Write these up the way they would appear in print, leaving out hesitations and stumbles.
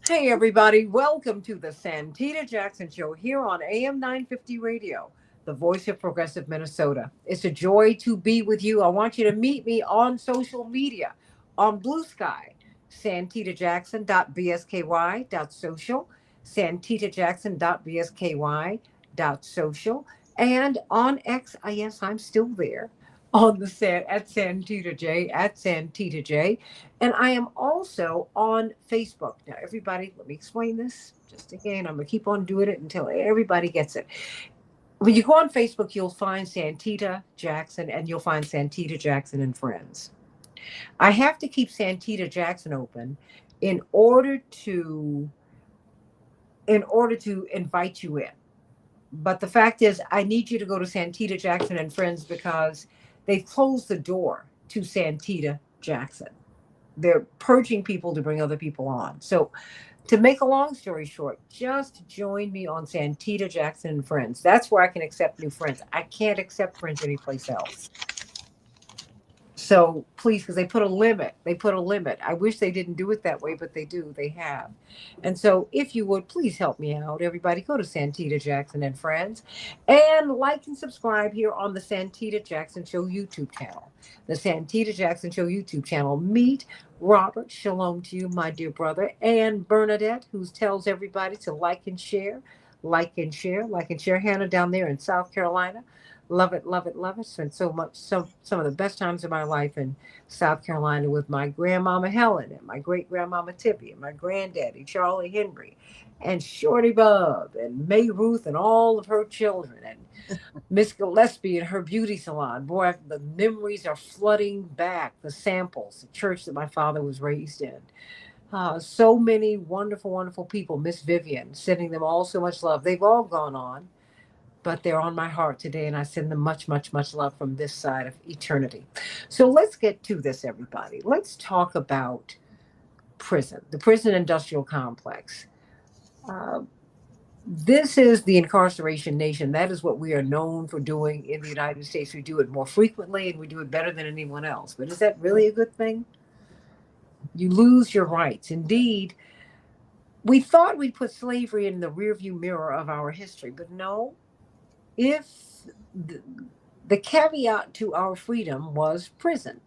Hey, everybody. Welcome to the Santita Jackson Show here on AM 950 Radio, the voice of progressive Minnesota. It's a joy to be with you. I want you to meet me on social media on Blue Sky, santitajackson.bsky.social, santitajackson.bsky.social, and on X, yes, I'm still there on the set at Santita J, at Santita J. And I am also on Facebook. Now, everybody, let me explain this just again. I'm going to keep on doing it until everybody gets it. When you go on Facebook, you'll find Santita Jackson and you'll find Santita Jackson and Friends. I have to keep Santita Jackson open in order to invite you in. But the fact is, I need you to go to Santita Jackson and Friends because they've closed the door to Santita Jackson. They're purging people to bring other people on. So, to make a long story short, just join me on Santita Jackson and Friends. That's where I can accept new friends. I can't accept friends anyplace else. So please, because they put a limit. They put a limit. I wish they didn't do it that way, but they do. They have. And so if you would, please help me out. Everybody go to Santita Jackson and Friends and like and subscribe here on the Santita Jackson Show YouTube channel. The Santita Jackson Show YouTube channel. Meet Robert. Shalom to you, my dear brother. And Bernadette, who tells everybody to like and share. Like and share. Like and share. Hannah down there in South Carolina. Love it, love it, love it. Spent so much, some of the best times of my life in South Carolina with my grandmama Helen and my great grandmama Tippy and my granddaddy Charlie Henry, and Shorty Bub and May Ruth and all of her children and Miss Gillespie and her beauty salon. Boy, the memories are flooding back. The samples, the church that my father was raised in. So many wonderful, wonderful people. Miss Vivian, sending them all so much love. They've all gone on, but they're on my heart today, and I send them much, much, much love from this side of eternity. So let's get to this, everybody. Let's talk about prison, the prison industrial complex. Uh, this is the incarceration nation. That is what we are known for doing in the United States. We do it more frequently and we do it better than anyone else. But is that really a good thing? You lose your rights. Indeed, we thought we'd put slavery in the rearview mirror of our history, but no, if the, the caveat to our freedom was prison.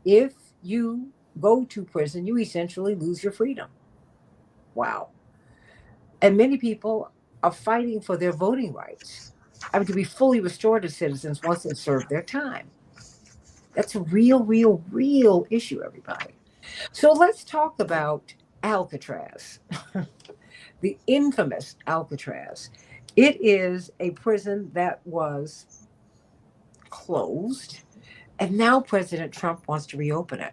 If you go to prison, you essentially lose your freedom. Wow. And many people are fighting for their voting rights. I mean, to be fully restored as citizens once they've served their time. That's a real, real, real issue, everybody. So let's talk about Alcatraz, the infamous Alcatraz. It is a prison that was closed, and now President Trump wants to reopen it.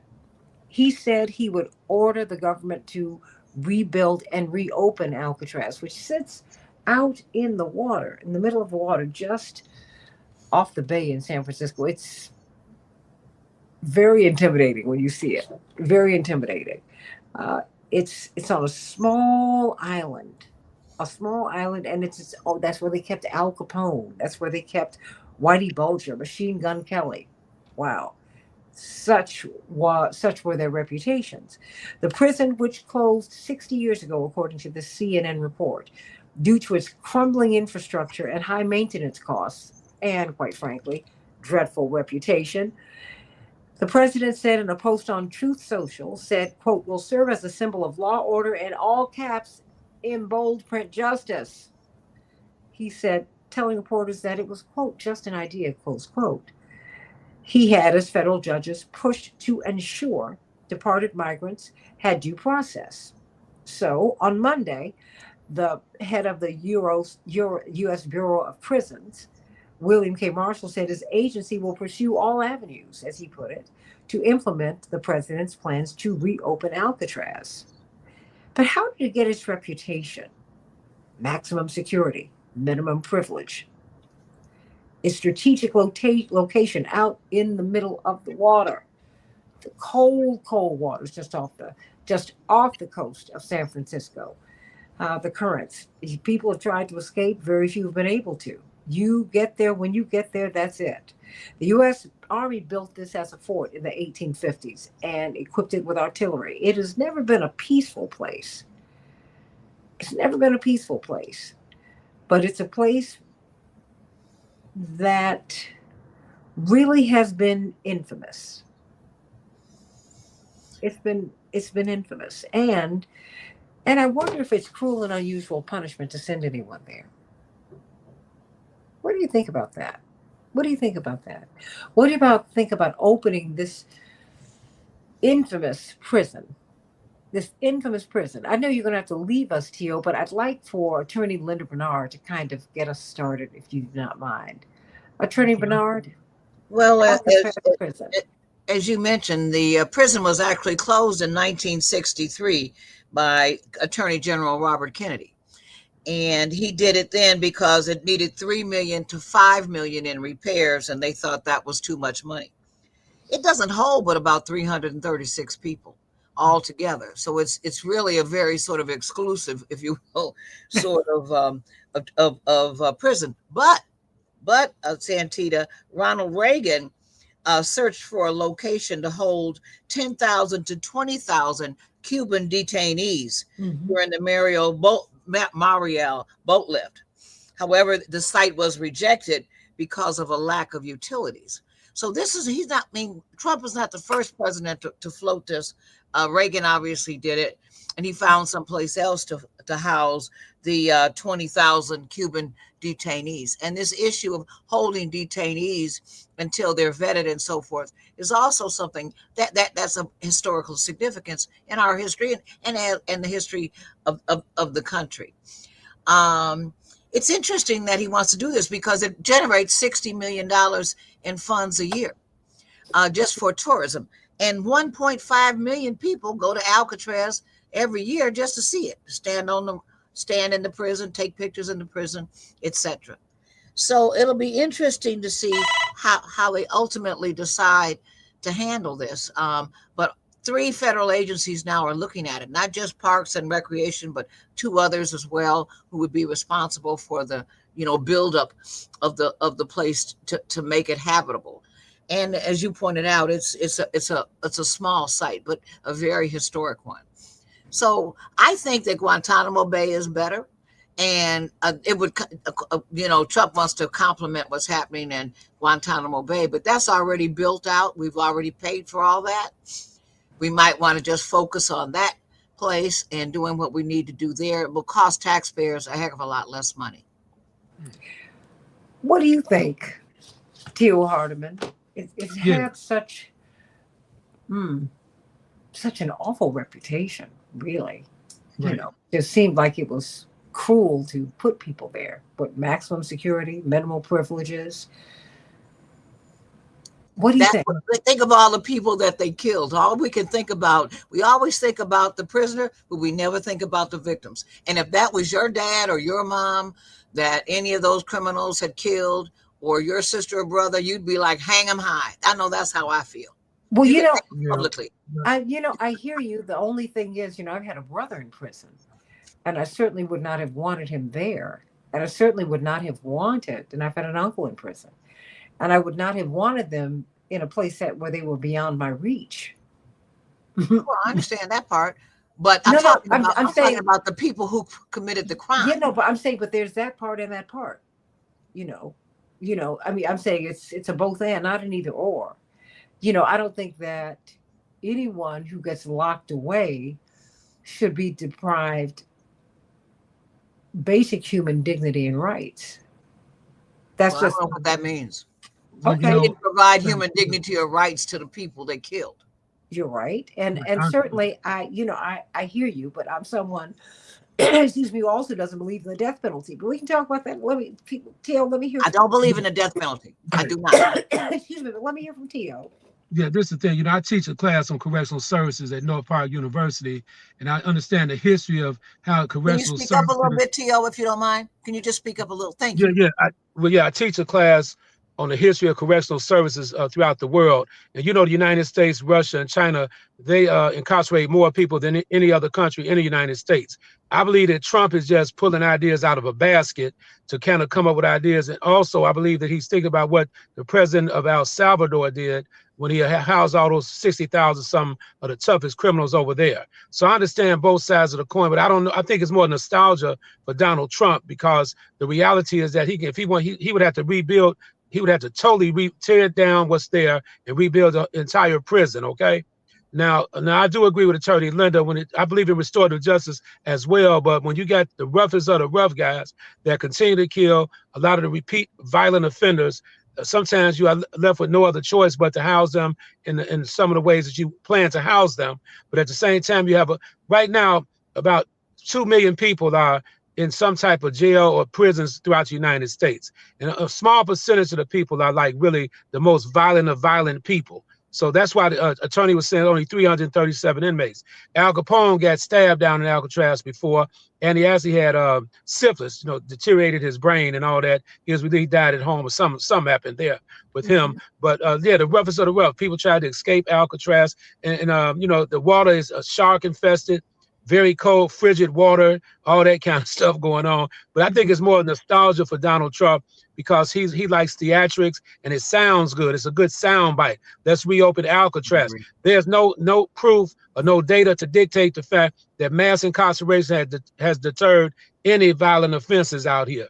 He said he would order the government to rebuild and reopen Alcatraz, which sits out in the water, in the middle of the water, just off the bay in San Francisco. It's very intimidating when you see it. Very intimidating. Uh, it's on a small island, and oh, that's where they kept Al Capone. That's where they kept Whitey Bulger, Machine Gun Kelly. Wow, such were their reputations. The prison, which closed 60 years ago, according to the CNN report, due to its crumbling infrastructure and high maintenance costs, and quite frankly, dreadful reputation. The president said in a post on Truth Social, said, quote, will serve as a symbol of law, order, and all caps in bold print justice. He said, telling reporters that it was, quote, just an idea, close quote. He had, as federal judges, pushed to ensure departed migrants had due process. So on Monday, the head of the U.S. Bureau of Prisons, William K. Marshall, said his agency will pursue all avenues, as he put it, to implement the president's plans to reopen Alcatraz. But how did it get its reputation? Maximum security, minimum privilege. Its strategic location out in the middle of the water. The cold, cold waters just off the coast of San Francisco. The currents. People have tried to escape. Very few have been able to. You get there when you get there, that's it. The U.S. Army built this as a fort in the 1850s and equipped it with artillery. It has never been a peaceful place. It's never been a peaceful place, but it's a place that really has been infamous. It's been infamous, and I wonder if it's cruel and unusual punishment to send anyone there. What do you think about that? What do you think about that? What do you about think about opening this infamous prison? This infamous prison. I know you're going to have to leave us, Tio, but I'd like for Attorney Linda Bernard to kind of get us started, if you do not mind. Attorney Okay. Bernard, Well, Alcatraz prison. as you mentioned, the prison was actually closed in 1963 by Attorney General Robert Kennedy. And he did it then because it needed 3 million to 5 million in repairs, and they thought that was too much money. It doesn't hold but about 336 people altogether. So it's really a very sort of exclusive, if you will, sort of prison. But Santita, Ronald Reagan searched for a location to hold 10,000 to 20,000 Cuban detainees Mhm. during the Mariel boat lift. However, the site was rejected because of a lack of utilities. So he's not, I mean, Trump is not the first president to float this. Reagan obviously did it, and he found someplace else to house the 20,000 Cuban detainees. And this issue of holding detainees until they're vetted and so forth is also something that's a historical significance in our history and the history of the country. Um, it's interesting that he wants to do this because it generates $60 million in funds a year just for tourism. And 1.5 million people go to Alcatraz every year just to see it, stand in the prison, take pictures in the prison, etc. So it'll be interesting to see how they ultimately decide to handle this. But three federal agencies now are looking at it, not just Parks and Recreation, but two others as well, who would be responsible for the buildup of the place to make it habitable. And as you pointed out, it's a small site, but a very historic one. So I think that Guantanamo Bay is better, and it would, Trump wants to complement what's happening in Guantanamo Bay, but that's already built out. We've already paid for all that. We might want to just focus on that place and doing what we need to do there. It will cost taxpayers a heck of a lot less money. What do you think, Tio Hardiman? It's Yeah, had hmm, such an awful reputation, really. right. It seemed like it was cruel to put people there, but maximum security, minimal privileges. What do you That's think? what think of all the people that they killed. All we can think about, we always think about the prisoner, but we never think about the victims. And if that was your dad or your mom that any of those criminals had killed, or your sister or brother, you'd be like, hang them high. I know that's how I feel. Well, You can say it Yeah, publicly. yeah, I hear you. The only thing is, I've had a brother in prison, and I certainly would not have wanted him there. And I certainly would not have wanted, and I've had an uncle in prison, and I would not have wanted them in a place where they were beyond my reach. No, Well, I understand that part, but I'm no, talking I'm, about I'm I'm talking saying, about the people who committed the yeah, crime. no, but I'm saying, but there's that part and that part. You know, I mean, I'm saying it's a both and, not an either or. I don't think that anyone who gets locked away should be deprived basic human dignity and rights. That's Well, I don't just know what that means. well, They okay. didn't provide thank human you. dignity or rights to the people they killed. You're right, and I, certainly I hear you, but I'm someone excuse me who also doesn't believe in the death penalty. But we can talk about that. Let me hear I from don't believe in the death penalty. I do not. excuse me, but let me hear from Tio. yeah, this is the thing. I teach a class on correctional services at North Park University, and I understand the history of how Can you correctional speak up a little services. bit, T.O., if you don't mind? Can you just speak up a little? Thank Yeah, you. yeah. I teach a class on the history of correctional services throughout the world. And you know, the United States, Russia, and China, they incarcerate more people than any other country in the United States. I believe that Trump is just pulling ideas out of a basket to kind of come up with ideas. And also, I believe that he's thinking about what the president of El Salvador did when he housed all those 60,000 some of the toughest criminals over there. So I understand both sides of the coin, but I don't know. I think it's more nostalgia for Donald Trump, because the reality is that if he want, he would have to rebuild. He would have to totally tear down what's there and rebuild the entire prison. Okay. Now I do agree with Attorney Linda I believe in restorative justice as well. But when you got the roughest of the rough guys that continue to kill, a lot of the repeat violent offenders, sometimes you are left with no other choice but to house them in some of the ways that you plan to house them. But at the same time, you have right now about 2 million people are in some type of jail or prisons throughout the United States. And a small percentage of the people are like really the most violent of violent people. So that's why the attorney was saying only 337 inmates. Al Capone got stabbed down in Alcatraz before, and he actually had syphilis, deteriorated his brain and all that. He died at home, or something happened there with him. But yeah, the roughest of the rough. People tried to escape Alcatraz, and the water is shark infested. Very cold, frigid water, all that kind of stuff going on. But I think it's more nostalgia for Donald Trump, because he likes theatrics and it sounds good. It's a good sound bite. Let's reopen Alcatraz. There's no proof or no data to dictate the fact that mass incarceration has deterred any violent offenses out here.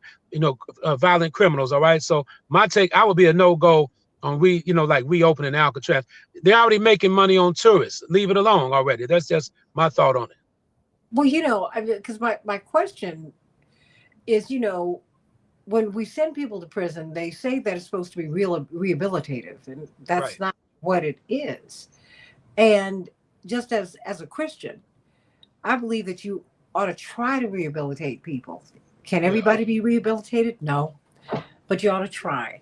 Violent criminals. All right. So my take, I would be a no-go on reopening Alcatraz. They're already making money on tourists. Leave it alone already. That's just my thought on it. Well, because my question is, when we send people to prison, they say that it's supposed to be rehabilitative, and that's not what it is. And just as a Christian, I believe that you ought to try to rehabilitate people. Can everybody be rehabilitated? No, but you ought to try.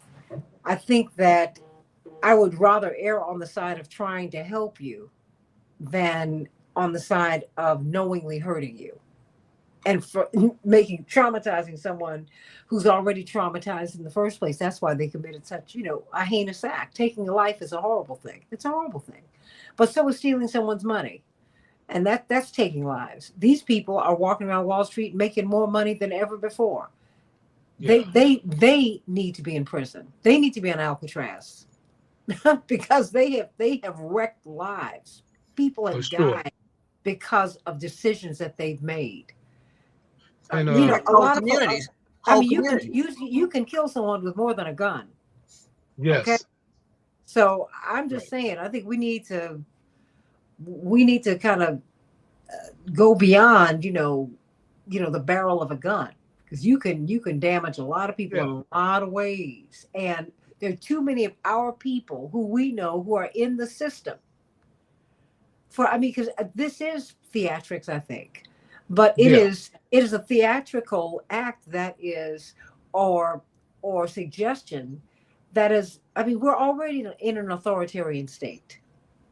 I think that I would rather err on the side of trying to help you than on the side of knowingly hurting you and for traumatizing someone who's already traumatized in the first place. That's why they committed such, a heinous act. Taking a life is a horrible thing. It's a horrible thing. But so is stealing someone's money. And that's taking lives. These people are walking around Wall Street making more money than ever before. Yeah. They need to be in prison. They need to be on Alcatraz because they have wrecked lives. People have died because of decisions that they've made. And, a lot of communities. You can kill someone with more than a gun. Yes. Okay? So I'm just saying, I think we need to kind of go beyond, the barrel of a gun, because you can damage a lot of people in a lot of ways. And there are too many of our people who we know who are in the system. Because this is theatrics, I think, but it is a theatrical act that is, or suggestion that is. We're already in an authoritarian state,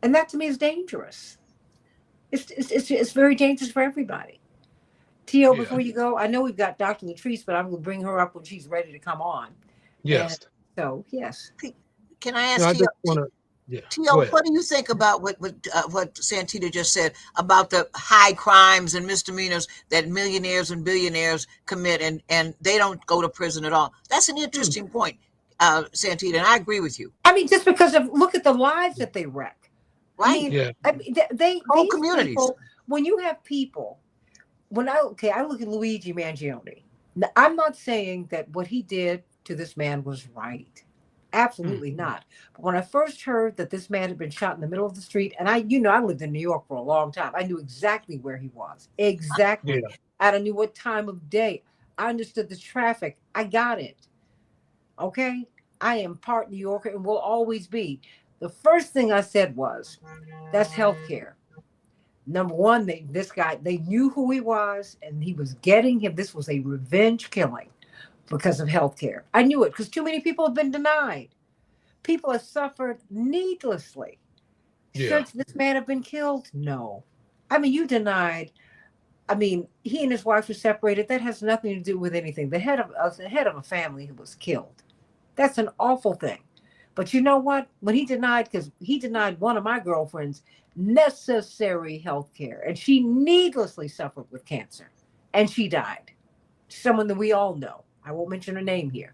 and that to me is dangerous. It's very dangerous for everybody. T.O., before you go, I know we've got Dr. Latrice, but I'm going to bring her up when she's ready to come on. Yes. And so yes. Can I ask T.O.? T.O., what do you think about what Santita just said about the high crimes and misdemeanors that millionaires and billionaires commit, and they don't go to prison at all? That's an interesting point, Santita, and I agree with you. Just because look at the lives that they wreck. Right. They whole communities. People, when you have people, I look at Luigi Mangione. Now, I'm not saying that what he did to this man was right. Absolutely not. But when I first heard that this man had been shot in the middle of the street, and I lived in New York for a long time. I knew exactly where he was. Exactly. Yeah. I knew what time of day. I understood the traffic. I got it. Okay? I am part New Yorker and will always be. The first thing I said was, that's healthcare. Number one, they knew who he was, and he was getting him. This was a revenge killing because of healthcare. I knew it because too many people have been denied. People have suffered needlessly. Should this man have been killed? No. You denied. He and his wife were separated. That has nothing to do with anything. The head of a family who was killed. That's an awful thing. But you know what? When he denied, because he denied one of my girlfriends necessary health care, and she needlessly suffered with cancer, and she died. Someone that we all know. I won't mention her name here.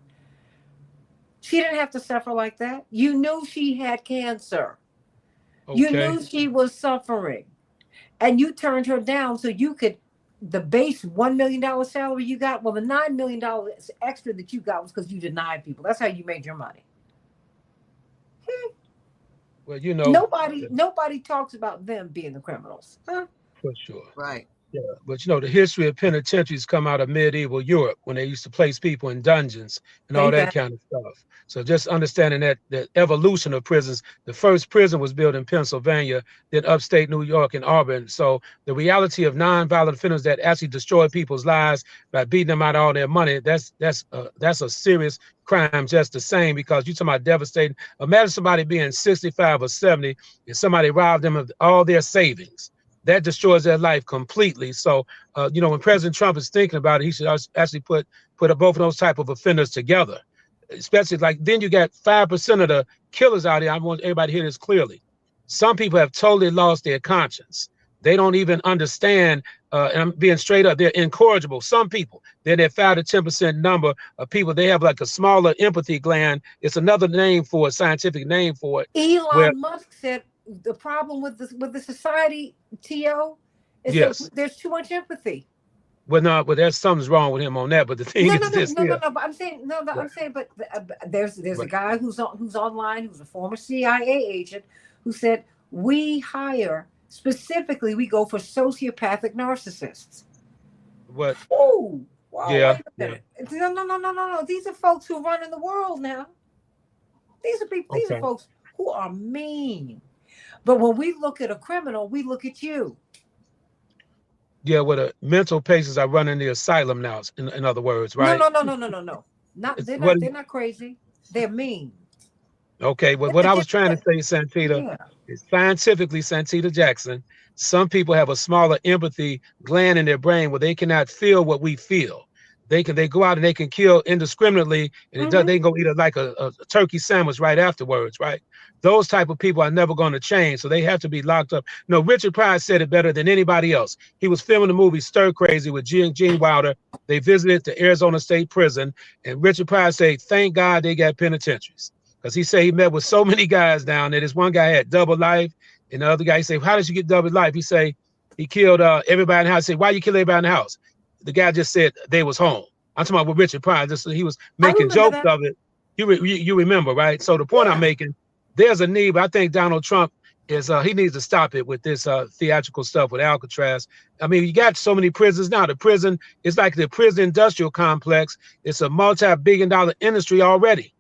She didn't have to suffer like that. You knew she had cancer. You Okay. knew she was suffering, and you turned her down so you could. The base $1 million salary you got, well, the $9 million extra that you got was because you denied people. That's how you made your money. Well, you know, Nobody talks about them being the criminals. Huh? for sure. Right. Yeah, but you know, the history of penitentiaries come out of medieval Europe when they used to place people in dungeons and all Say that that. kind of stuff. So just understanding that the evolution of prisons, the first prison was built in Pennsylvania, then upstate New York and Auburn. So the reality of nonviolent offenders that actually destroy people's lives by beating them out of all their money, that's a serious crime just the same, because you're talking about devastating. Imagine somebody being 65 or 70 and somebody robbed them of all their savings. That destroys their life completely. So, you know, when President Trump is thinking about it, he should actually put both of those type of offenders together. Especially like then you got 5% of the killers out here. I want everybody to hear this clearly. Some people have totally lost their conscience. They don't even understand. And I'm being straight up. They're incorrigible. Some people, they're that 5 to 10% number of people. They have like a smaller empathy gland. It's another name for it, scientific name for it. Where Elon Musk said the problem with the society, To, is that yes. there's too much empathy. Well, no, but there's something's wrong with him on that. But the thing No, no, is no, this no, no, here. no. But I'm saying no, no. Right, I'm saying, but there's a right. guy who's online, who's a former CIA agent, who said we hire specifically, we go for sociopathic narcissists. What? Oh, well, Yeah, wait a yeah. minute. No, no, no, no, no, no. These are folks who run in the world now. These are people. These are Okay. folks who are mean. But when we look at a criminal, we look at you. Yeah, with the mental patients are running the asylum now, in other words, No, right? no, no, no, no, no, no. Not It's they're what not they're not crazy. They're mean. okay, well, what I was trying to say, Santita, Yeah. is scientifically, Santita Jackson, some people have a smaller empathy gland in their brain where they cannot feel what we feel. They go out and they can kill indiscriminately, and Mm-hmm. they can go eat like a turkey sandwich right afterwards, right? Those type of people are never going to change, so they have to be locked up. No, Richard Pryor said it better than anybody else. He was filming the movie Stir Crazy with Gene Wilder. They visited the Arizona State Prison, and Richard Pryor said, "Thank God they got penitentiaries." Because he said he met with so many guys down there. This one guy had double life, and the other guy said, "How did you get double life?" He say he killed everybody in the house. I said, "Why you kill everybody in the house?" The guy just said they was home. I'm talking about with Richard Pryor. Just he was I making remember jokes that. of it. You remember, right? So the point I'm Yeah. making, there's a need, but I think Donald Trump is he needs to stop it with this theatrical stuff with Alcatraz. I mean, you got so many prisons now. The prison is like the prison industrial complex. It's a multi-billion-dollar industry already.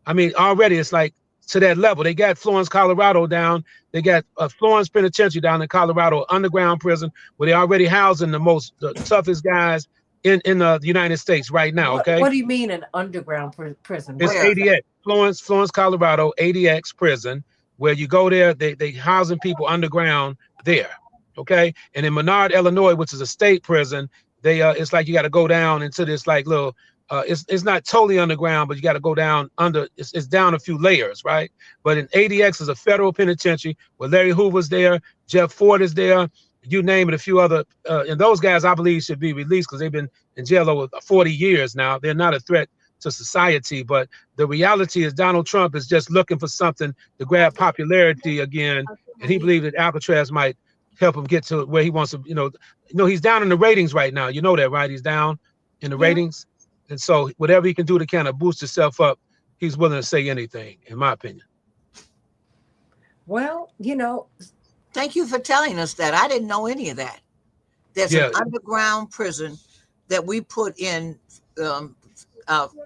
I mean, already it's like to that level. They got Florence, Colorado down. They got Florence Penitentiary down in Colorado, underground prison, where they already housing the toughest guys in the United States right now. Okay, What do you mean an underground prison? it's What Where? is that? ADX, Florence, Colorado, ADX prison, where you go there. They housing people underground there. Okay, and in Menard, Illinois, which is a state prison, they it's like you got to go down into this like little it's not totally underground, but you got to go down under. It's down a few layers, right? But in ADX is a federal penitentiary where Larry Hoover's there, Jeff Ford is there, you name it, a few other, and those guys I believe should be released because they've been in jail over 40 years now. They're not a threat to society, but the reality is Donald Trump is just looking for something to grab popularity again, and he believes that Alcatraz might help him get to where he wants to. He's down in the ratings right now. You know that, right? He's down in the Yeah. ratings. And so whatever he can do to kind of boost himself up, he's willing to say anything, in my opinion. Well, Thank you for telling us that. I didn't know any of that. There's Yeah. an underground prison that we put in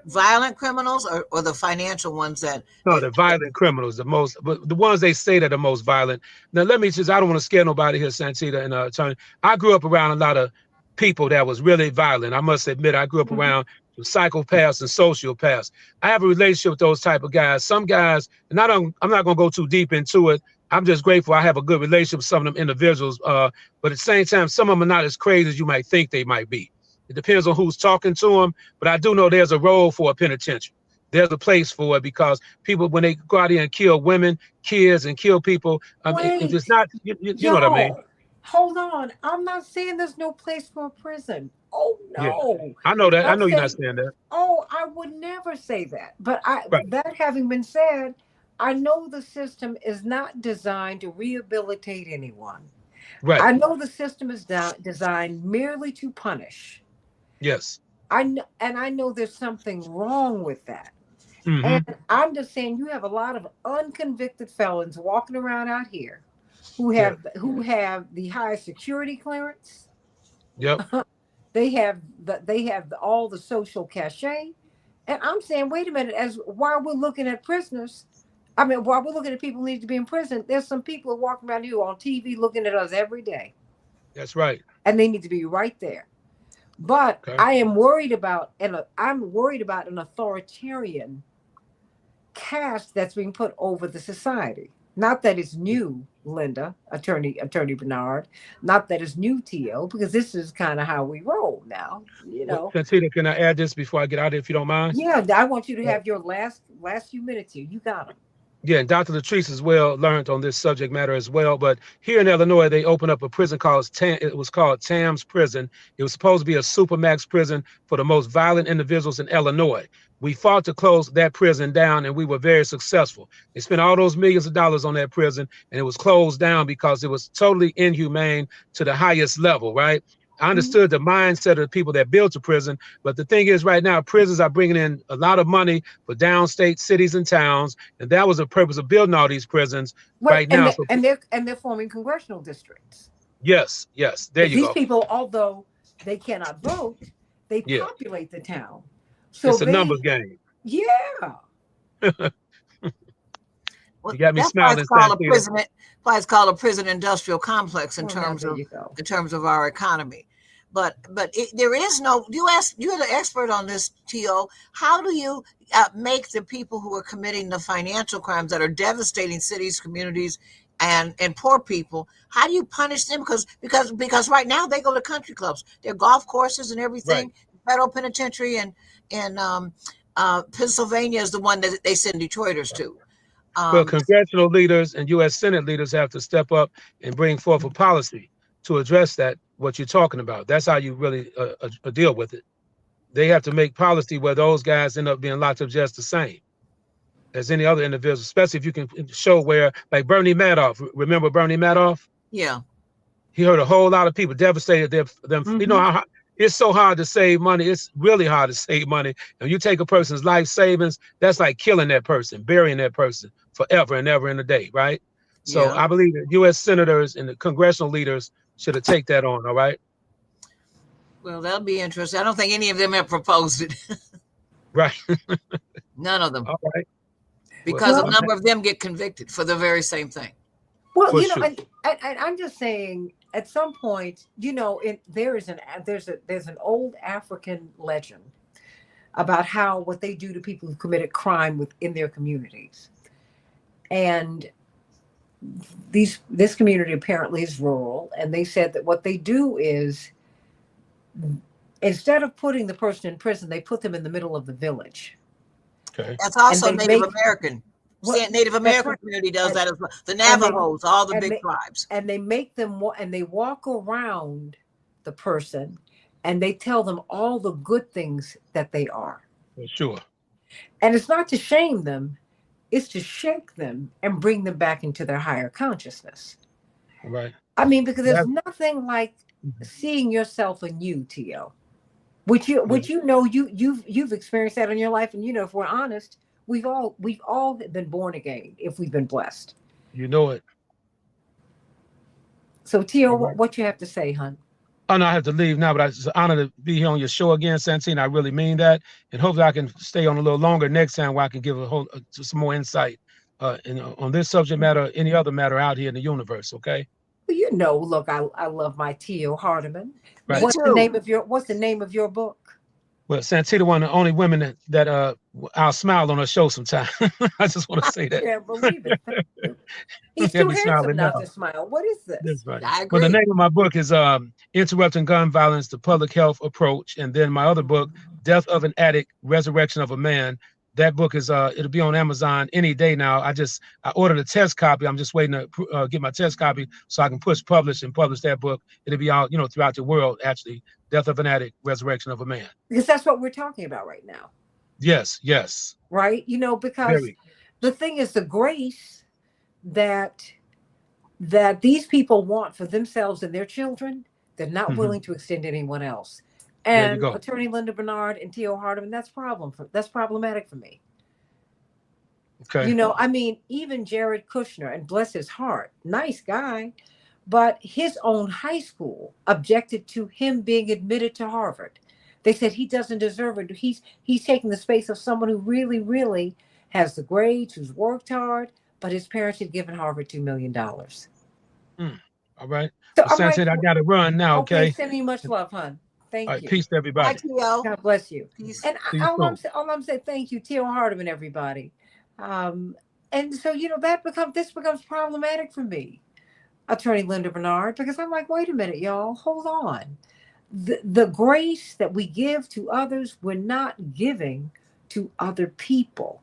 violent criminals or the financial ones that. No, the violent criminals, but the ones they say that are most violent. Now, let me just, I don't want to scare nobody here, Santita and Tony. I grew up around a lot of people that was really violent. I must admit, I grew up Mhm. around psychopaths and sociopaths. I have a relationship with those type of guys. Some guys, and I'm not going to go too deep into it. I'm just grateful I have a good relationship with some of them individuals. But at the same time, some of them are not as crazy as you might think they might be. It depends on who's talking to them. But I do know there's a role for a penitentiary. There's a place for it because people, when they go out here and kill women, kids, and kill people, if it's Wait, not, you know what I mean? y'all, hold on. I'm not saying there's no place for a prison. Oh Yeah, no. I know that. I I'm know you're not saying, saying that. oh, I would never say that. But Right, that having been said, I know the system is not designed to rehabilitate anyone. right. I know the system is designed merely to punish. Yes. And I know there's something wrong with that. Mm-hmm. And I'm just saying you have a lot of unconvicted felons walking around out here Yeah. who have the highest security clearance. Yep. They have all the social cachet. And I'm saying, wait a minute, as while we're looking at prisoners, I mean, while we're looking at people who need to be in prison, there's some people walking around here on TV looking at us every day. That's right. And they need to be right there. But Okay. I'm worried about an authoritarian cast that's being put over the society. Not that it's new, Linda, Attorney Bernard. Not that it's new, Tio, because this is kind of how we roll now. You Well, know. Santita, can I add this before I get out of here, if you don't mind? Yeah, I want you to Uh, have your last few minutes here. You got them. Yeah, and Dr. Latrice as well learned on this subject matter as well. But here in Illinois, they opened up a prison called it was called Tam's Prison. It was supposed to be a supermax prison for the most violent individuals in Illinois. We fought to close that prison down, and we were very successful. They spent all those millions of dollars on that prison, and it was closed down because it was totally inhumane to the highest level, right? I Mhm. understood the mindset of the people that built the prison, but the thing is, right now, prisons are bringing in a lot of money for downstate cities and towns, and that was the purpose of building all these prisons Well, right now. So, and they're forming congressional districts yes, yes, there because you these go. people, although they cannot vote, they Yeah, populate the town. So it's a numbers they, game. yeah. Well, You got me that's why it's smiling, called a Santita. prison. Why it's called a prison industrial complex Well, now there you go. in terms of our economy. But there is no. You're the expert on this, To. How do you make the people who are committing the financial crimes that are devastating cities, communities, and poor people? How do you punish them? Because right now they go to country clubs, they're golf courses and Right. everything. Federal penitentiary and Pennsylvania is the one that they send Detroiters to. Well, Um, congressional leaders and U.S. Senate leaders have to step up and bring forth a policy to address that, what you're talking about. That's how you really deal with it. They have to make policy where those guys end up being locked up just the same as any other individuals, especially if you can show where, like Bernie Madoff. Remember Bernie Madoff? yeah. He hurt a whole lot of people, devastated them. You know Hmm. how it's so hard to save money. It's really hard to save money. And you take a person's life savings, that's like killing that person, burying that person forever and ever in a day, right? So Yeah. I believe that U.S. senators and the congressional leaders should have take that on. All right, Well, that'll be interesting. I don't think any of them have proposed it. right, None of them, all right. Well, because a Well, number of them get convicted for the very same thing. well, for you know, sure. and I'm just saying, at some point, you know, there's an old African legend about how what they do to people who committed crime within their communities, and this community apparently is rural, and they said that what they do is instead of putting the person in prison, they put them in the middle of the village, Okay. That's and also they Native make American. what Native that's American right, community does and that as well. The and they Navajos, all the and big they tribes. and they make them and they walk around the person, and they tell them all the good things that they are, For sure. and it's not to shame them, it's to shake them and bring them back into their higher consciousness. Right. I mean, because there's That, nothing like mhm. seeing yourself in you, To. Yeah, Which you know you've experienced that in your life, and you know, if we're honest, we've all been born again if we've been blessed. you know it. So, Tio, All right. what you have to say, hon? Oh, no, I have to leave now, but it's an honor to be here on your show again, Santine. I really mean that. And hopefully I can stay on a little longer next time where I can give a whole some more insight on this subject matter, or any other matter out here in the universe. Okay. Well, you know, look, I love my Tio Hardiman. Me Right. too. What's the name of your book? Well, Santita, one of the only women that I'll smile on her show sometime. I just want to say that. Can't believe it. Thank you. He's Have too me handsome smiling not now. to smile. What is That's this? right. I Well, the agree. name of my book is Interrupting Gun Violence, the Public Health Approach. And then my other book, Death of an Addict, Resurrection of a Man, That book is it'll be on Amazon any day now. I ordered a test copy. I'm just waiting to get my test copy so I can publish and publish that book. It'll be out, throughout the world. Actually, Death of an Addict, Resurrection of a Man. Because that's what we're talking about right now. Yes, yes. Right? Because Very. the thing is the grace that these people want for themselves and their children, they're not willing to extend to anyone else. There you And go. Attorney Linda Bernard and T.O. Hardeman, that's problematic for me. Okay. Even Jared Kushner, and bless his heart, nice guy, but his own high school objected to him being admitted to Harvard. They said he doesn't deserve it. He's taking the space of someone who really, really has the grades, who's worked hard, but his parents had given Harvard $2 million. All right. So Well, Santita, I got to run now. Okay. Sending you much love, hon. Thank All right. you. Peace to everybody. Bye, T.O. God bless you. Peace. And See you soon. all I'm saying, thank you, T.O. Hardeman, everybody. And so this becomes problematic for me, Attorney Linda Bernard, because I'm like, wait a minute, y'all, hold on. The grace that we give to others, we're not giving to other people.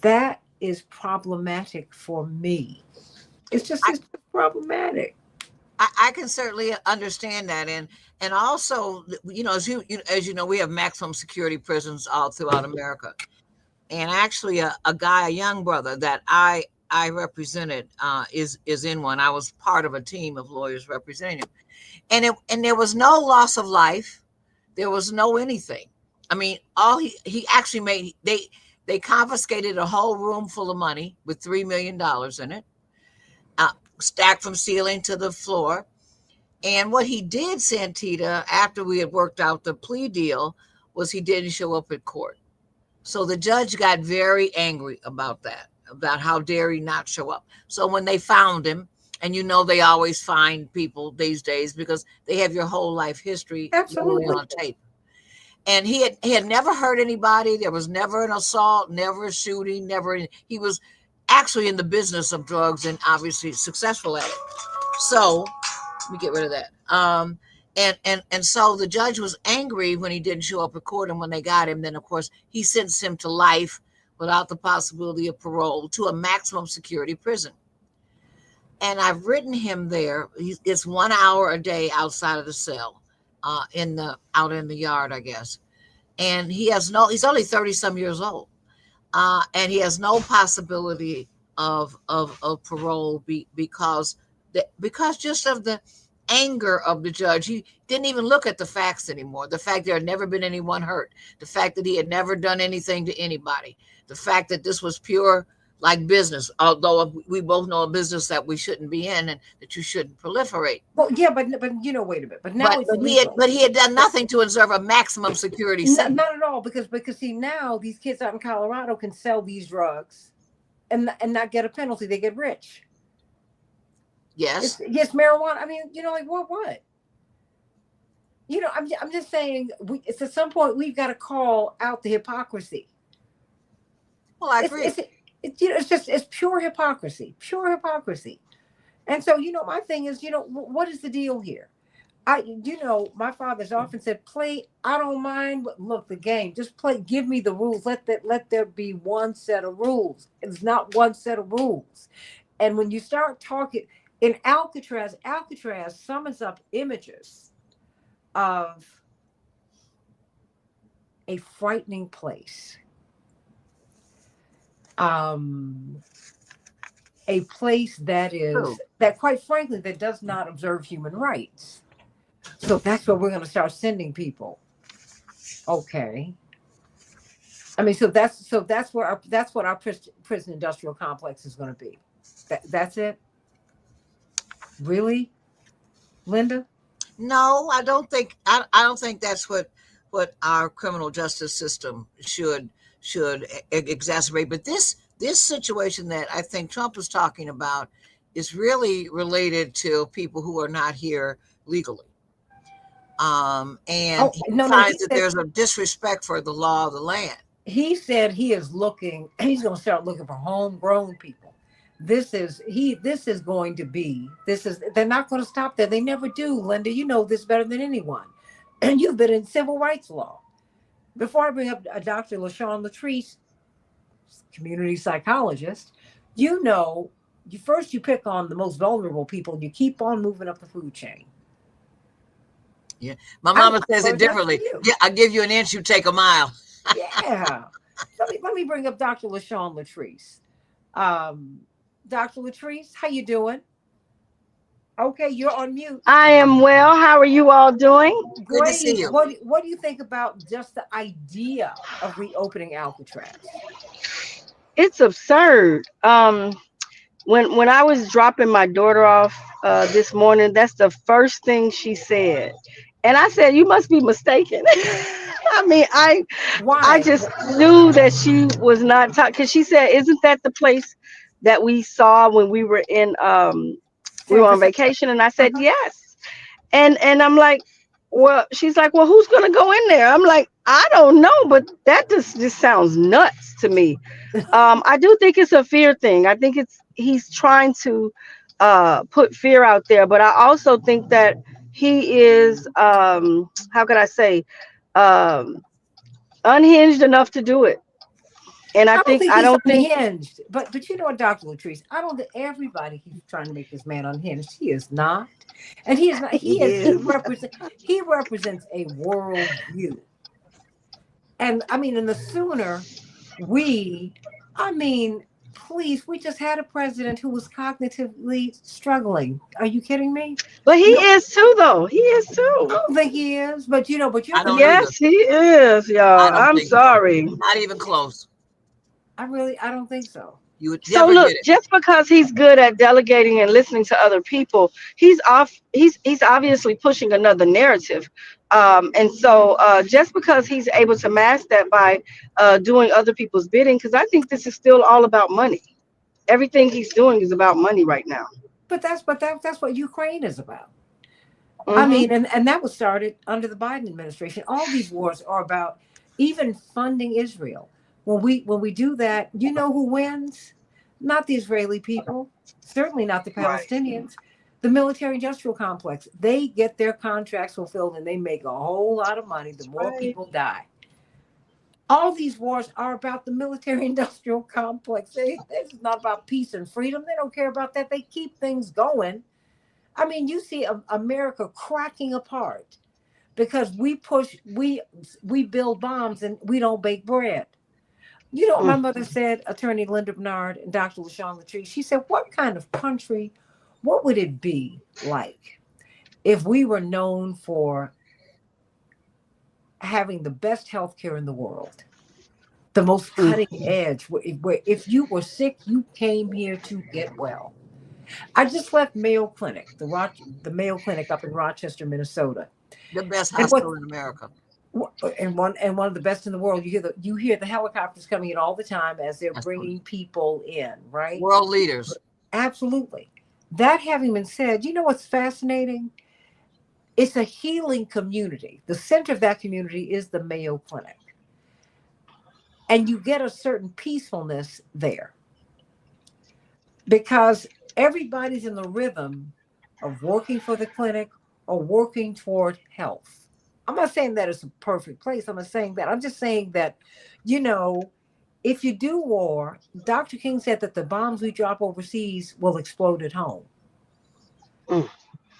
That is problematic for me. It's just problematic. I can certainly understand that, and also, as you know, we have maximum security prisons all throughout America, and actually, a young brother that I represented is in one. I was part of a team of lawyers representing him, and there was no loss of life, there was no anything. I mean, all he actually made they confiscated a whole room full of money with $3 million in it. Stacked from ceiling to the floor. And what he did, Santita, after we had worked out the plea deal, was he didn't show up at court. So the judge got very angry about that, about how dare he not show up. So when they found him, and they always find people these days because they have your whole life history on tape. And he had never hurt anybody. There was never an assault, never a shooting, he was actually in the business of drugs and obviously successful at it. So let me get rid of that. And so the judge was angry when he didn't show up at court, and when they got him, then of course he sentenced him to life without the possibility of parole to a maximum security prison. And I've written him there. It's 1 hour a day outside of the cell, out in the yard, I guess. And he's only 30 some years old. And he has no possibility of parole because just of the anger of the judge. He didn't even look at the facts anymore. The fact there had never been anyone hurt, the fact that he had never done anything to anybody, the fact that this was pure like business, although we both know a business that we shouldn't be in and that you shouldn't proliferate. Well, yeah, but wait a minute. But now he had done nothing to observe a maximum security sentence. Not at all, because see, now these kids out in Colorado can sell these drugs and not get a penalty. They get rich. Yes. Yes, marijuana. I mean, like what? I'm just saying. It's at some point we've got to call out the hypocrisy. Well, I agree. It's pure hypocrisy, And so, my thing is, what is the deal here? My father's often said, play, I don't mind, but look, the game, just play, give me the rules. Let there be one set of rules. It's not one set of rules. And when you start talking in Alcatraz summons up images of a frightening place. A place that quite frankly, that does not observe human rights. So that's where we're going to start sending people. Okay. I mean, so that's what our prison industrial complex is going to be. That's it. Really, Linda? No, I don't think that's what our criminal justice system should exacerbate. But this situation that I think Trump is talking about is really related to people who are not here legally. And he finds that there's a disrespect for the law of the land. He said he's going to start looking for homegrown people. They're not going to stop there. They never do, Linda. You know this better than anyone. And you've been in civil rights law. before I bring up Dr. LaShawn Latrice, community psychologist, you know, you pick on the most vulnerable people and you keep on moving up the food chain. Yeah. My I mama says it learned that from differently. you. Yeah, I give you an inch, you take a mile. Yeah. Let me bring up Dr. LaShawn Latrice. Um, Dr. Latrice, how you doing? Okay, you're on mute. I am well. How are you all doing? Good to see Great. you. What do you think about just the idea of reopening Alcatraz? It's absurd. When I was dropping my daughter off this morning, that's the first thing she said, and I said, "You must be mistaken." I mean, I Why? just knew that she was not talking because she said, "Isn't that the place that we saw when we San were on Francisco. vacation?" And I said, Uh-huh. "Yes." And I'm like, well, she's like, well, who's gonna go in there? I'm like, I don't know, but that just sounds nuts to me. I do think it's a fear thing. I think he's trying to put fear out there, but I also think that he is how could I say um unhinged enough to do it. And I don't think I he's don't think unhinged, but you know what, Dr. Latrice, I don't think everybody keeps trying to make this man unhinged. He is not, and he is not. He is. He represents a worldview, and I mean, and the sooner we, I mean, please, we just had a president who was cognitively struggling. Are you kidding me? but he No, is too though. He is I too. don't think he is. But you I have to don't remember. either. Yes, he is, I y'all. don't I'm think so. sorry. Not even close. I don't think so. You would So never look, get it. just because he's good at delegating and listening to other people, he's obviously pushing another narrative. And so just because he's able to mask that by doing other people's bidding, because I think this is still all about money. Everything he's doing is about money right now. That's what Ukraine is about. I Hmm. mean, and that was started under the Biden administration. All these wars are about even funding Israel. When we do that, you know who wins? Not the Israeli people, certainly not the Right. Palestinians. The military industrial complex. They get their contracts fulfilled and they make a whole lot of money the more Right. people die. All these wars are about the military industrial complex. This is not about peace and freedom. They don't care about that. They keep things going. I mean, you see America cracking apart because we build bombs and we don't bake bread. You know what my Mm. mother said, Attorney Linda Bernard and Dr. LaShawn Latrice? She said, what kind of country, what would it be like if we were known for having the best health care in the world, the most Mm. cutting edge, where if you were sick, you came here to get well. I just left Mayo Clinic, the Mayo Clinic up in Rochester, Minnesota. The best And what hospital in America. and one of the best in the world. You hear the helicopters coming in all the time as they're That's true. bringing people in, right? World leaders. Absolutely. That having been said, you know what's fascinating? It's a healing community. The center of that community is the Mayo Clinic. And you get a certain peacefulness there because everybody's in the rhythm of working for the clinic or working toward health. I'm not saying that it's a perfect place. I'm not saying that. I'm just saying that, you know, if you do war, Dr. King said that the bombs we drop overseas will explode at home. Mm.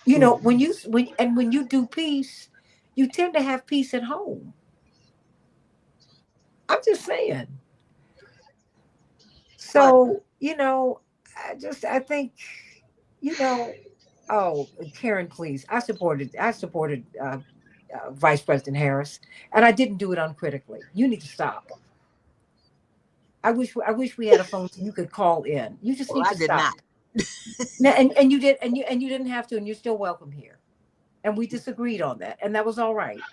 You know, Mm. when you do peace, you tend to have peace at home. I'm just saying. But So, I think, you know, oh, Karen, please. I supported Vice President Harris, and I didn't do it uncritically. You need to stop. I wish we had a phone so you could call in. You just well, need I to did not. stop. Now, and you did, and you didn't have to, and you're still welcome here. And we disagreed on that, and that was all right.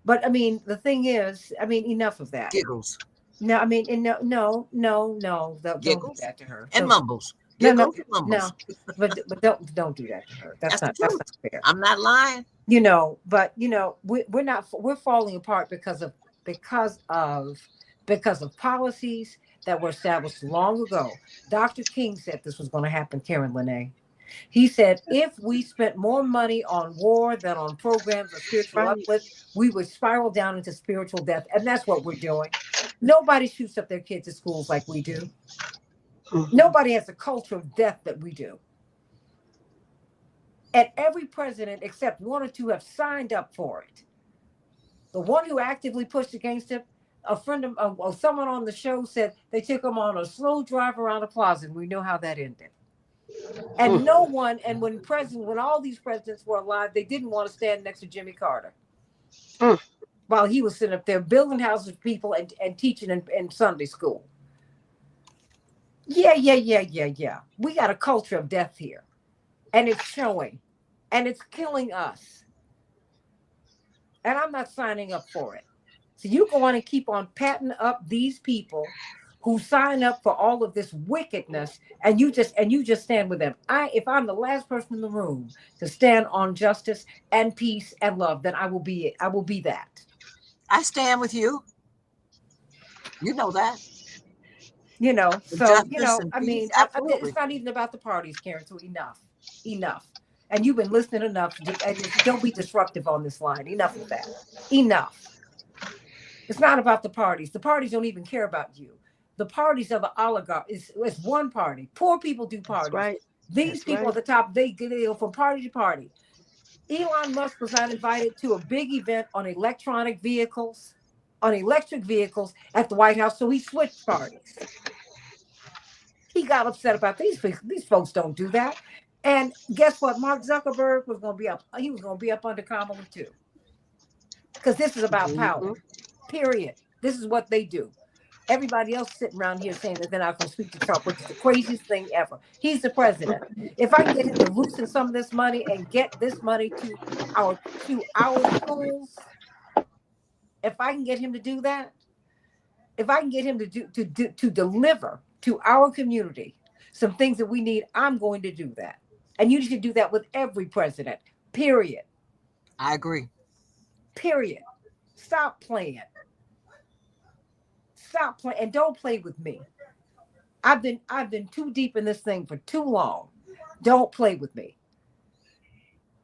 But I mean, the thing is, I mean, enough of that. Giggles. No, I mean, and no, no, no, no, don't do Giggles that to her. and Don't. mumbles. No, no, Giggles and mumbles. no. But don't do that to her. That's That's the not truth. fair. I'm not lying. We're not we're falling apart because of because of policies that were established long ago. Dr. King said this was going to happen, Karen Lene. He said, if we spent more money on war than on programs of spiritual Right. uplift, we would spiral down into spiritual death. And that's what we're doing. Nobody shoots up their kids at schools like we do. Mhm. Nobody has a culture of death that we do. And every president, except one or two, have signed up for it. The one who actively pushed against it, a friend of someone on the show said they took him on a slow drive around the plaza, and we know how that ended. And no one, and when all these presidents were alive, they didn't want to stand next to Jimmy Carter Mm. while he was sitting up there building houses for people and teaching in Sunday school. Yeah. We got a culture of death here, and it's showing, and it's killing us. And I'm not signing up for it. So you go on and keep on patting up these people who sign up for all of this wickedness, and you just stand with them. If I'm the last person in the room to stand on justice and peace and love, then I will be it. I will be that. I stand with you. You know that. With So justice and I peace. mean, it's Absolutely. not even about the parties, Karen. So enough. And you've been listening enough. And don't be disruptive on this line. Enough of that. Enough. It's not about the parties. The parties don't even care about you. The parties are the oligarchs. It's one party. Poor people do That's parties. right. These That's people right. at the top, they go from party to party. Elon Musk was not invited to a big event on electric vehicles at the White House, so he switched parties. He got upset about these people. These folks don't do that. And guess what? Mark Zuckerberg was going to be up. He was going to be up under Kamala too, because this is about Mhm. power. Period. This is what they do. Everybody else sitting around here saying that they're not going to speak to Trump, which is the craziest thing ever. He's the president. If I can get him to loosen some of this money and get this money our schools, if I can get him to do that, if I can get him to deliver to our community some things that we need, I'm going to do that. And you should do that with every president. Period. I agree. Period. Stop playing. Stop playing and don't play with me. I've been too deep in this thing for too long. Don't play with me.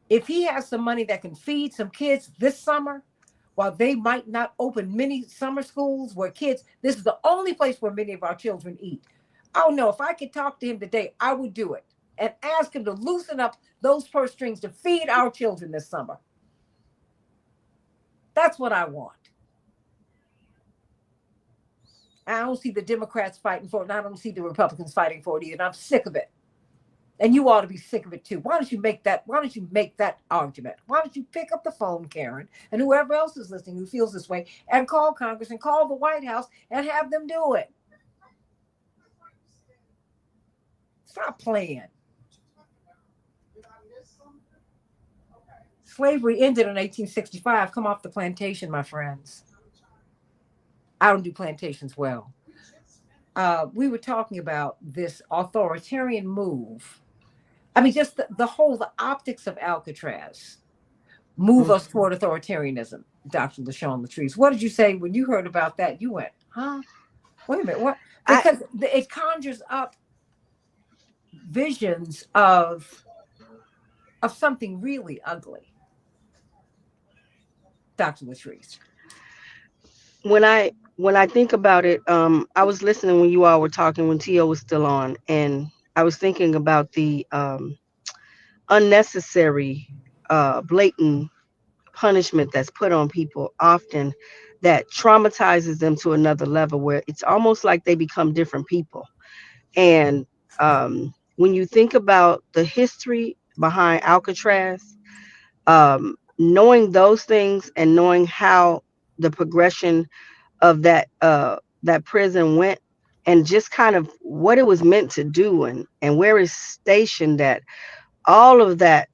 If he has some money that can feed some kids this summer, while they might not open many summer schools where kids, this is the only place where many of our children eat. Oh no, if I could talk to him today, I would do it and ask him to loosen up those purse strings to feed our children this summer. That's what I want. I don't see the Democrats fighting for it, and I don't see the Republicans fighting for it either. And I'm sick of it. And you ought to be sick of it too. Why don't you make that? Why don't you make that argument? Why don't you pick up the phone, Karen, and whoever else is listening who feels this way, and call Congress and call the White House and have them do it? Stop playing. Slavery ended in 1865. Come off the plantation, my friends. I don't do plantations well. We were talking about this authoritarian move. I mean, just the optics of Alcatraz move us Mhm. toward authoritarianism. Dr. LaShawn Latrice, what did you say when you heard about that? You went, huh? Wait a minute, what? I Because it conjures up visions of something really ugly, Dr. Latrice. when I think about it, I was listening when you all were talking when Tio was still on, and I was thinking about the unnecessary, blatant punishment that's put on people often that traumatizes them to another level where it's almost like they become different people. And when you think about the history behind Alcatraz, knowing those things and knowing how the progression of that prison went and just kind of what it was meant to do and where it's stationed at, all of that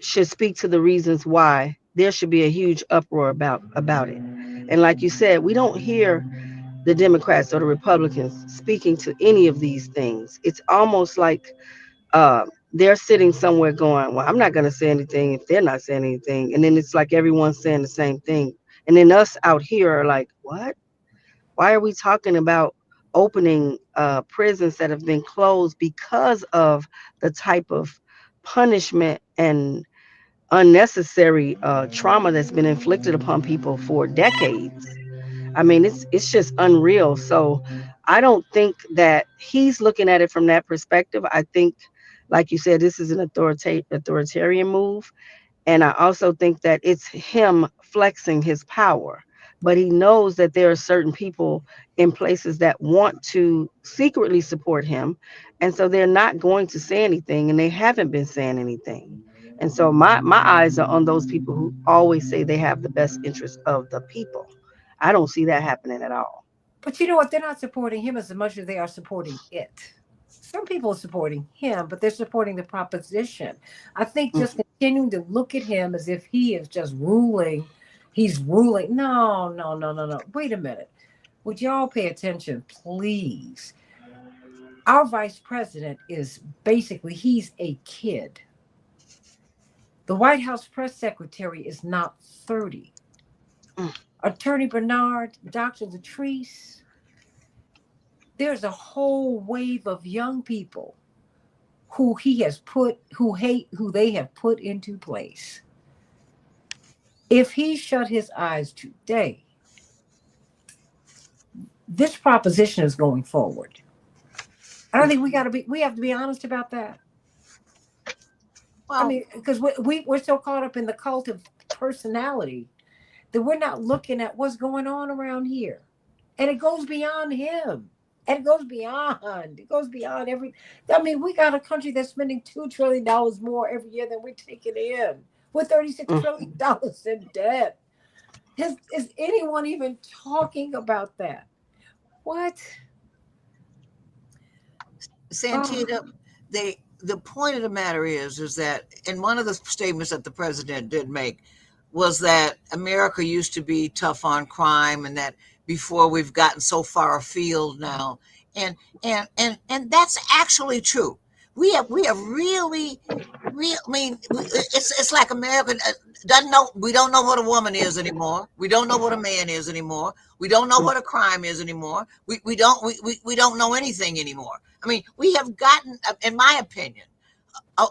should speak to the reasons why there should be a huge uproar about it. And like you said, we don't hear the Democrats or the Republicans speaking to any of these things. It's almost like they're sitting somewhere going, well, I'm not going to say anything if they're not saying anything. And then it's like everyone's saying the same thing. And then us out here are like, what? Why are we talking about opening prisons that have been closed because of the type of punishment and unnecessary trauma that's been inflicted upon people for decades. I mean, it's just unreal. So I don't think that he's looking at it from that perspective. I think, like you said, this is an authoritarian move, and I also think that it's him flexing his power. But he knows that there are certain people in places that want to secretly support him. And so they're not going to say anything, and they haven't been saying anything. And so my eyes are on those people who always say they have the best interest of the people. I don't see that happening at all. But you know what? They're not supporting him as much as they are supporting it. Some people are supporting him, but they're supporting the proposition. I think Mm. just continuing to look at him as if he is just ruling, he's ruling. No, no, no, no, no. Wait a minute. Would y'all pay attention, please? Our vice president is basically, he's a kid. The White House press secretary is not 30. Mm. Attorney Bernard, Dr. Latrice, there's a whole wave of young people who he has put, who hate, who they have put into place. If he shut his eyes today, this proposition is going forward. I don't think we have to be honest about that. I Well, mean, because we're so caught up in the cult of personality that we're not looking at what's going on around here. And it goes beyond him. And it goes beyond every. I mean, we got a country that's spending $2 trillion more every year than we're taking in. We're $36 Mm. trillion in debt. Is anyone even talking about that? What? Oh, Santita, the point of the matter is that, and one of the statements that the president did make was that America used to be tough on crime, and that before we've gotten so far afield now, and and that's actually true. We have really, real. I mean, it's like America doesn't know. We don't know what a woman is anymore. We don't know what a man is anymore. We don't know Mm. what a crime is anymore. We don't know anything anymore. I mean, we have gotten, in my opinion,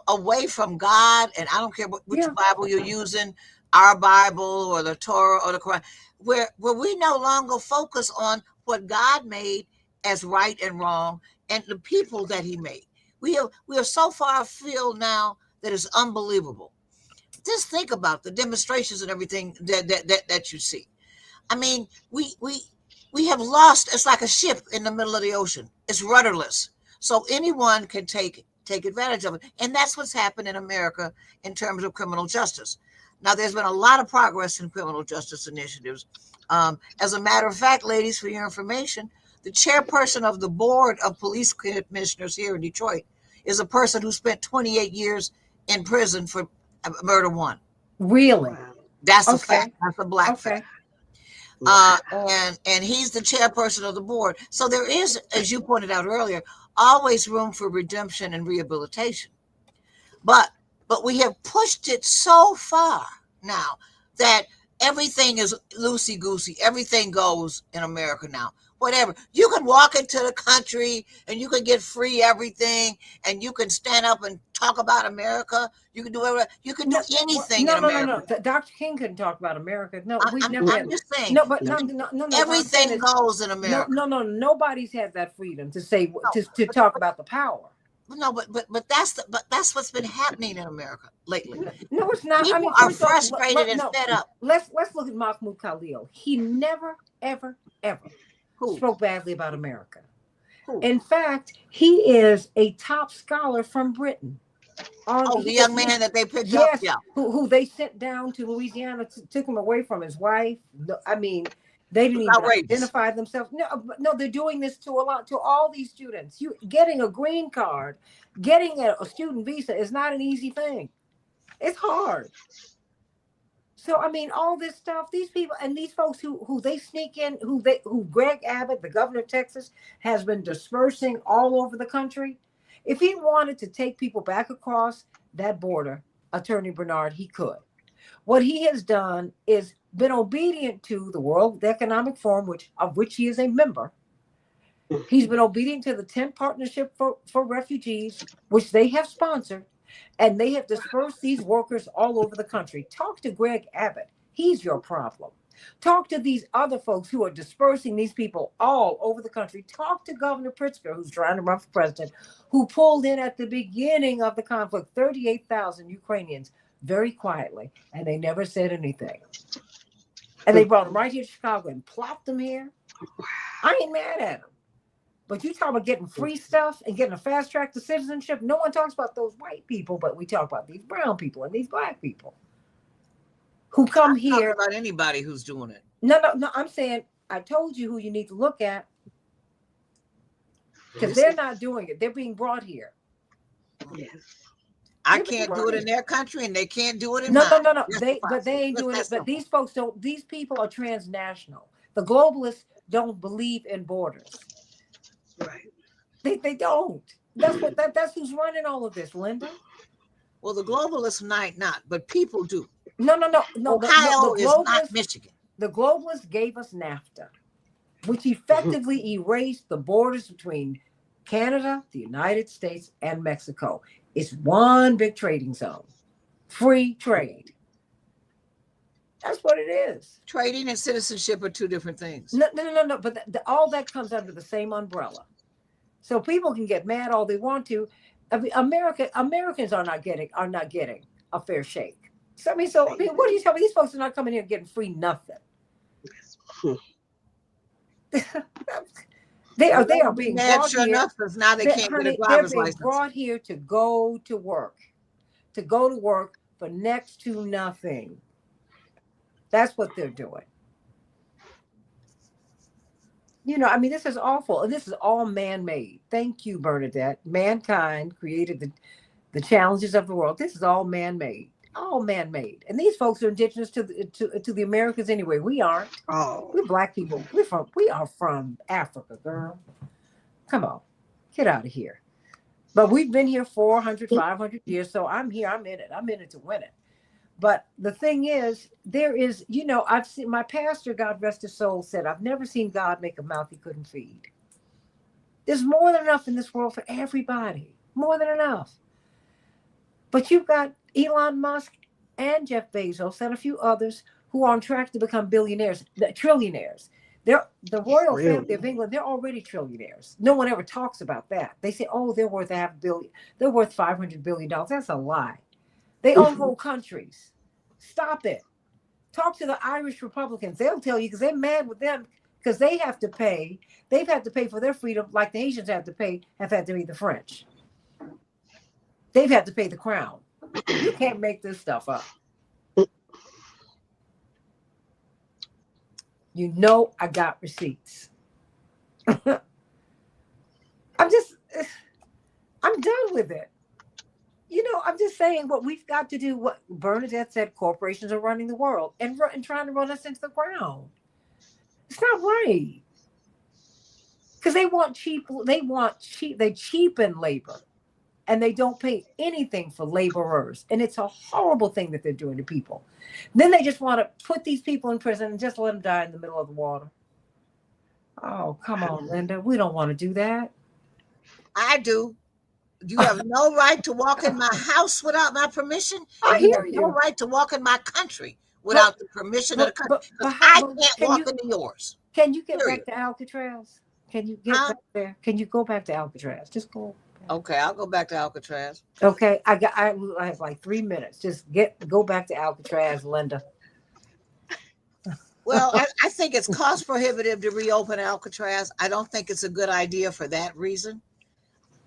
away from God, and I don't care which yeah. Bible you're using, our Bible or the Torah or the Quran, where we no longer focus on what God made as right and wrong and the people that He made. We are so far afield now that it's unbelievable. Just think about the demonstrations and everything that you see. I mean, we have lost. It's like a ship in the middle of the ocean. It's rudderless, so anyone can take advantage of it, and that's what's happened in America in terms of criminal justice. Now, there's been a lot of progress in criminal justice initiatives. As a matter of fact, ladies, for your information, the chairperson of the board of police commissioners here in Detroit is a person who spent 28 years in prison for murder one. Really? Wow. That's a fact. Okay. That's a black fact. Okay. And he's the chairperson of the board. So there is, as you pointed out earlier, always room for redemption and rehabilitation. But we have pushed it so far now that everything is loosey goosey. Everything goes in America now. Whatever. You can walk into the country and you can get free everything, and you can stand up and talk about America. You can do whatever. You can do No, anything in no, no, no, no. America. Dr. King couldn't talk about America. No, I, we've I'm, never I'm had. just saying, No, but you no, can, no, no, no. What I'm saying everything is, goes in no, America. no, no. Nobody's had that freedom to say No, to talk about the power. no, but that's what's been happening in America lately. No, it's not. I People mean, are first off, frustrated and no. fed up. Let's look at Mahmoud Khalil. He never, ever, ever Who? spoke badly about America. Who? In fact, he is a top scholar from Britain. Oh, the He young is man that they picked up. yes, Yeah, who they sent down to Louisiana, took him away from his wife. No, I mean, they didn't it's even outrageous. identify themselves. No, no, they're doing this to all these students. You getting a green card, getting a student visa is not an easy thing. It's hard. So I mean, all this stuff, these people and these folks who they sneak in, who Greg Abbott, the governor of Texas, has been dispersing all over the country. If he wanted to take people back across that border, Attorney Bernard, he could. What he has done is been obedient to the World Economic Forum, of which he is a member, He's been obedient to the 10th Partnership for Refugees, which they have sponsored, and they have dispersed these workers all over the country. Talk to Greg Abbott. He's your problem. Talk to these other folks who are dispersing these people all over the country. Talk to Governor Pritzker, who's trying to run for president, who pulled in at the beginning of the conflict 38,000 Ukrainians very quietly, and they never said anything. And they brought them right here to Chicago and plopped them here. I ain't mad at them. But you talk about getting free stuff and getting a fast track to citizenship. No one talks about those white people, but we talk about these brown people and these black people who come here. Talk about anybody who's doing it. No. I'm saying I told you who you need to look at, because they're not doing it. They're being brought here. Yes. I can't do it in their country, and they can't do it in mine. No. They ain't doing it. But these folks don't. These people are transnational. The globalists don't believe in borders. Right. They don't. That's who's running all of this, Linda. Well, the globalists might not, but people do. No. Ohio is not Michigan. The globalists gave us NAFTA, which effectively erased the borders between Canada, the United States, and Mexico. It's one big trading zone. Free trade. That's what it is. Trading and citizenship are two different things. No. But all that comes under the same umbrella. So people can get mad all they want to. I mean, Americans are not getting a fair shake. So I mean, what do you tell me? These folks are not coming here getting free nothing. They are being brought here. Enough, now they can't get a driver's license. Brought here to go to work for next to nothing. That's what they're doing. You know, I mean, this is awful. And this is all man-made. Thank you, Bernadette. Mankind created the challenges of the world. This is all man-made. All man-made. And these folks are indigenous to the Americas anyway. We aren't. Oh. We're black people. We are from Africa, girl. Come on. Get out of here. But we've been here 400, 500 years. So I'm here. I'm in it. I'm in it to win it. But the thing is, there is, you know, I've seen, my pastor, God rest his soul, said, I've never seen God make a mouth he couldn't feed. There's more than enough in this world for everybody. More than enough. But you've got Elon Musk and Jeff Bezos and a few others who are on track to become billionaires, trillionaires. The royal family of England, they're already trillionaires. No one ever talks about that. They say, oh, they're worth $500 billion. They're worth $500 billion. That's a lie. They own whole countries. Stop it. Talk to the Irish Republicans. They'll tell you, because they're mad with them, because they have to pay. They've had to pay for their freedom like the Haitians have had to pay the French. They've had to pay the crown. You can't make this stuff up. You know I got receipts. I'm done with it. You know, I'm just saying what we've got to do. What Bernadette said, corporations are running the world and trying to run us into the ground. It's not right. Because they cheapen labor, and they don't pay anything for laborers. And it's a horrible thing that they're doing to people. Then they just want to put these people in prison and just let them die in the middle of the water. Oh, come on, Linda. We don't want to do that. I do. You have no right to walk in my house without my permission. I hear you. No right to walk in my country without the permission of the country. I can't walk into yours. Can you get back to Alcatraz? Can you get back there? Can you go back to Alcatraz? Just go. Okay, I'll go back to Alcatraz. Okay, I have like 3 minutes. Just go back to Alcatraz, Linda. Well, I think it's cost prohibitive to reopen Alcatraz. I don't think it's a good idea for that reason.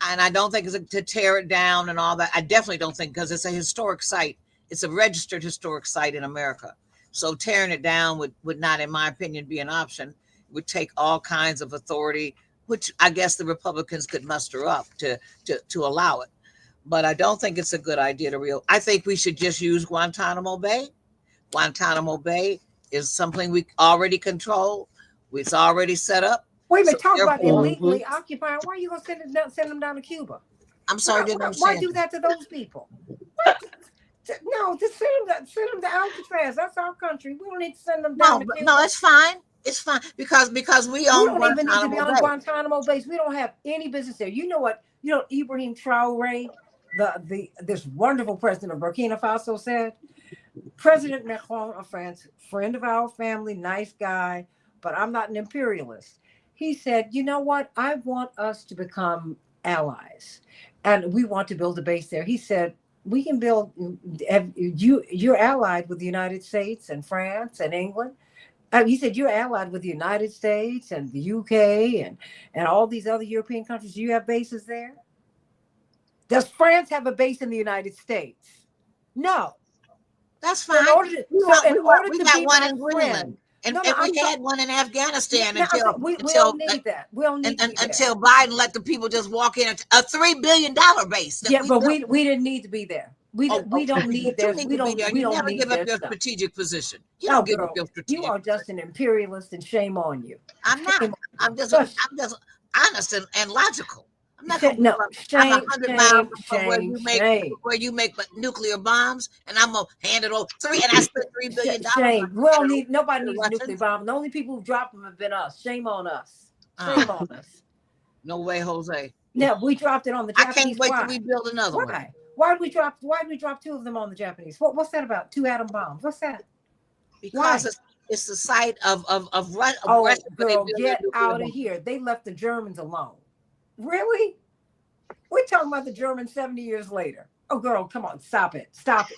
And I don't think it's to tear it down and all that. I definitely don't think, because it's a historic site. It's a registered historic site in America. So tearing it down would not, in my opinion, be an option. It would take all kinds of authority, which I guess the Republicans could muster up to allow it. But I don't think it's a good idea to I think we should just use Guantanamo Bay. Guantanamo Bay is something we already control. It's already set up. Wait a minute, talk about illegally occupying. Why are you going to send them down to Cuba? I'm sorry, why do that to those people? No, just send them to Alcatraz. That's our country. We don't need to send them down to Cuba. No, it's fine. It's fine because we We own don't even need to be Guantanamo on Bay. Guantanamo base. We don't have any business there. You know what? You know Ibrahim Traore, the this wonderful president of Burkina Faso said. President Macron of France, friend of our family, nice guy, but I'm not an imperialist. He said, you know what? I want us to become allies, and we want to build a base there. He said, we can build. You're allied with the United States and France and England. He said you're allied with the United States and the UK and all these other European countries. Do you have bases there? Does France have a base in the United States? No. That's So in fine. order to, so in order We to got be one my in friend, Greenland, and, no, no, and I'm we so, had one in Afghanistan now I'm so, we don't need that. We don't need to be there. until Biden let the people just walk in a $3 billion base that Yeah, we but built. we didn't need to be there. We don't need But you their need we to be don't there. we You don't never need give up their your stuff. strategic position. You Oh, don't give up girl, your you strategic are just position. an imperialist, and shame on you. I'm not. Shame on you. I'm just honest and logical. I'm not gonna No, give up. I'm shame, 100 miles shame, from shame, shame. where you make nuclear bombs, and I'm gonna hand it over three. And I spent $3 billion. Shame. We I hand don't it over need nobody to the needs a nuclear Russians. bomb. The only people who dropped them have been us. Shame on us. Shame Oh, on us. no way, Jose. Now we dropped it on the I can't Japanese. wait till we Why? build another one. Why? Why did we drop two of them on the Japanese? What's that about? Two atom bombs. What's that? Because Why? it's the site of Oh, Russia where they girl, build their get nuclear out of bomb. here. They left the Germans alone. Really? We're talking about the Germans 70 years later. Oh, girl, come on. Stop it. Stop it.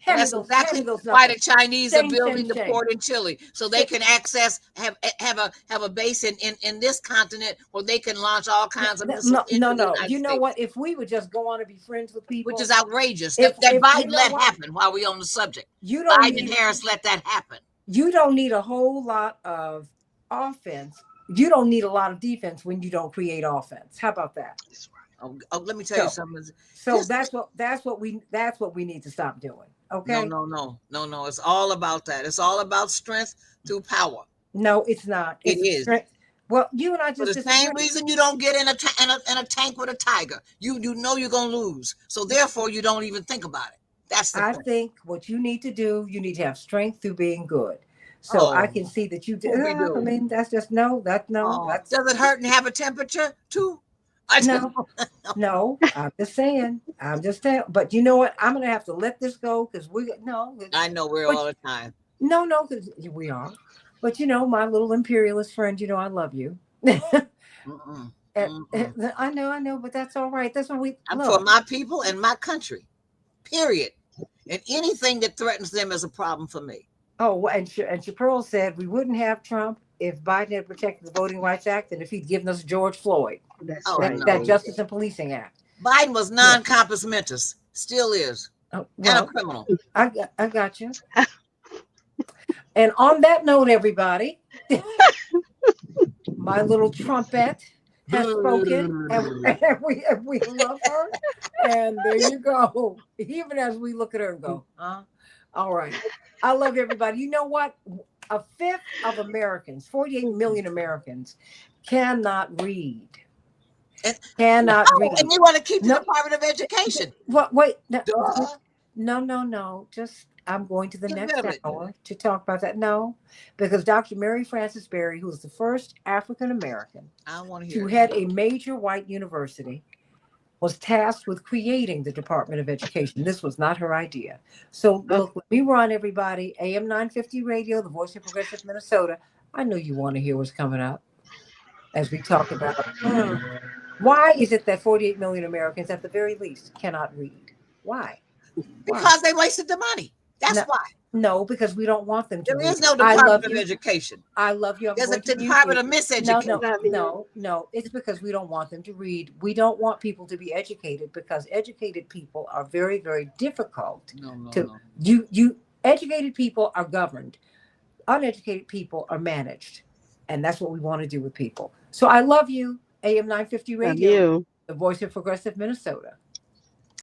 And Hand me that's those, hand exactly me those why the knuckles. Chinese are Shame, shame, building the shame. port in Chile, so they can have a base in this continent where they can launch all kinds of missiles into the United You know States, what? If we would just go on and be friends with which is people, outrageous. That if you Biden know let what, happen while we on the subject. you don't Biden and need Harris let that happen. you don't need a whole lot of offense. You don't need a lot of defense when you don't create offense. How about that? Let me tell you something. So that's what we need to stop doing. Okay? No. It's all about that. It's all about strength through power. No, it's not. It is. Strength. Well, you and I For just the disagree. same reason you don't get in a tank with a tiger. You know you're gonna lose. So therefore you don't even think about it. That's the I point. think what you need to do, you need to have strength through being good. So I Oh, can see that you did. what we do. I mean, that's just no. Oh, That's does it hurt and have a temperature too? I just no. No, I'm just saying. I'm just saying. But you know what? I'm gonna have to let this go because I know we're but, all the time. no, because we are. But my little imperialist friend. I love you. Mm-mm, And- mm-mm. I know, but that's all right. That's what we I'm for look. my people and my country. Period. And anything that threatens them is a problem for me. Oh, and Chappelle said we wouldn't have Trump if Biden had protected the Voting Rights Act and if he'd given us George Floyd, That's Oh right. that no. Justice and Policing Act. Biden was Yeah. non-compos mentis. Still is. Oh, And a well, criminal. I got you. And on that note, everybody, my little trumpet has spoken, and we love her. And there you go. Even as we look at her and go, huh? All right. I love everybody. You know what? A fifth of Americans, 48 million Americans, cannot read. Cannot read. And you want to keep the No. Department of Education. What? Wait. Duh. No. Just I'm going to the Get next rid of it. hour to talk about that. No, because Dr. Mary Frances Berry, who was the first African American I don't want to to hear it. head a major white university, was tasked with creating the Department of Education. This was not her idea. So look, let me run everybody. AM 950 Radio, the voice of progressive Minnesota. I know you want to hear what's coming up as we talk about why is it that 48 million Americans at the very least cannot read? Why? Because they wasted the money. That's why. No, because we don't want them to There read. is no I love Department of you. Education. I love you. There's a going to mute Department you. of Miseducation. No. It's because we don't want them to read. We don't want people to be educated because educated people are very, very difficult. No. You educated people are governed. Uneducated people are managed. And that's what we want to do with people. So I love you. AM 950 Love Radio, you. the voice of progressive Minnesota.